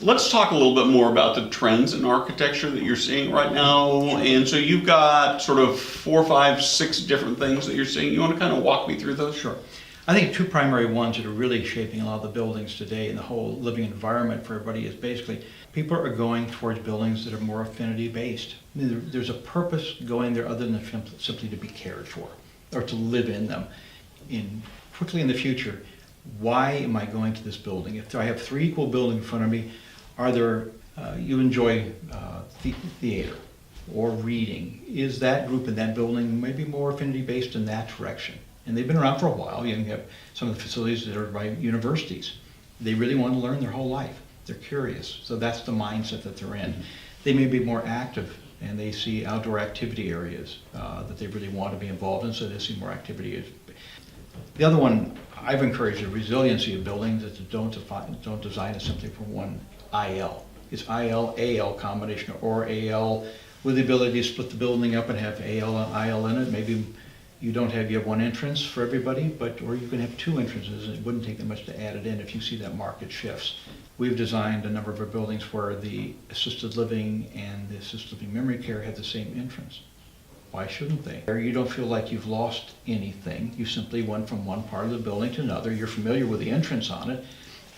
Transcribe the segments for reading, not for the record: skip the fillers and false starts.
Let's talk a little bit more about the trends in architecture that you're seeing right now. And so you've got sort of 4, 5, 6 different things that you're seeing. You want to kind of walk me through those? Sure. I think two primary ones that are really shaping a lot of the buildings today and the whole living environment for everybody is basically people are going towards buildings that are more affinity based. There's a purpose going there other than simply to be cared for or to live in them. Quickly in the future, why am I going to this building? If I have 3 equal buildings in front of me, you enjoy theater or reading. Is that group in that building maybe more affinity based in that direction? And they've been around for a while. You have some of the facilities that are by universities. They really want to learn their whole life. They're curious. So that's the mindset that they're in. They may be more active and they see outdoor activity areas that they really want to be involved in, so they see more activity. The other one, I've encouraged the resiliency of buildings that don't design it simply for one IL. It's IL, AL combination, or AL with the ability to split the building up and have AL and IL in it. Maybe you have one entrance for everybody, or you can have 2 entrances, and it wouldn't take that much to add it in if you see that market shifts. We've designed a number of our buildings where the assisted living and the assisted living memory care have the same entrance. Why shouldn't they? You don't feel like you've lost anything. You simply went from one part of the building to another. You're familiar with the entrance on it,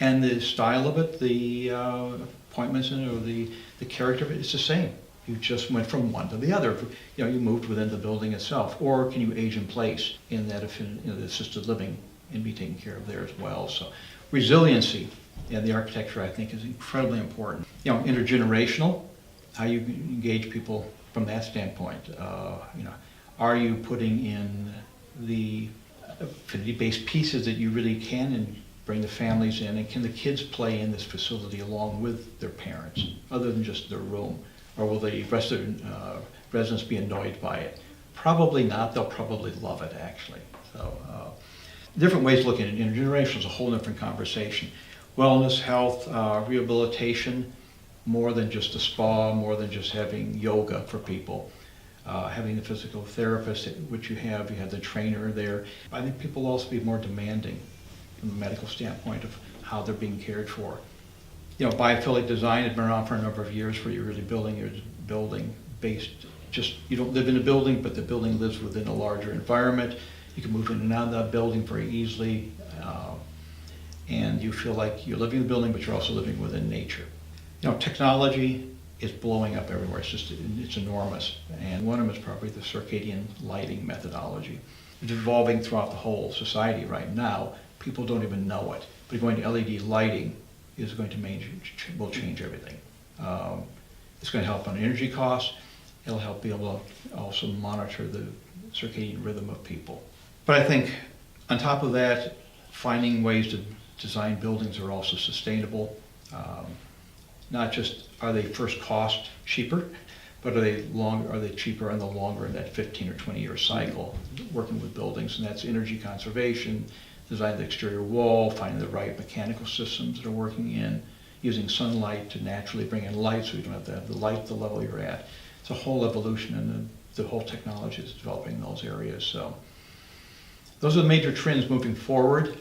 and the style of it, the appointments in it, or the character of it, it's the same. You just went from one to the other. You moved within the building itself. Or can you age in place in that the assisted living and be taken care of there as well? So resiliency in the architecture, I think, is incredibly important. Intergenerational, how you engage people from that standpoint. Are you putting in the affinity-based pieces that you really can and bring the families in? And can the kids play in this facility along with their parents, other than just their room? Or will the rest of the residents be annoyed by it? Probably not. They'll probably love it, actually. So different ways of looking at it. Intergenerational is a whole different conversation. Wellness, health, rehabilitation, more than just a spa, more than just having yoga for people. Having the physical therapist, which you have the trainer there. I think people will also be more demanding from the medical standpoint of how they're being cared for. Biophilic design has been around for a number of years, where you're really building your building based, you don't live in a building, but the building lives within a larger environment. You can move in and out of that building very easily, and you feel like you're living in the building, but you're also living within nature. Technology is blowing up everywhere. It's enormous, and one of them is probably the circadian lighting methodology. It's evolving throughout the whole society right now. People don't even know it, but going to LED lighting is going to will change everything. It's going to help on energy costs. It'll help be able to also monitor the circadian rhythm of people. But I think on top of that, finding ways to design buildings that are also sustainable. Not just are they first cost cheaper, but are they cheaper in the longer, in that 15 or 20 year cycle, working with buildings, and that's energy conservation, design the exterior wall, finding the right mechanical systems that are working in, using sunlight to naturally bring in light so you don't have to have the light at the level you're at. It's a whole evolution, and the whole technology is developing in those areas. So those are the major trends moving forward.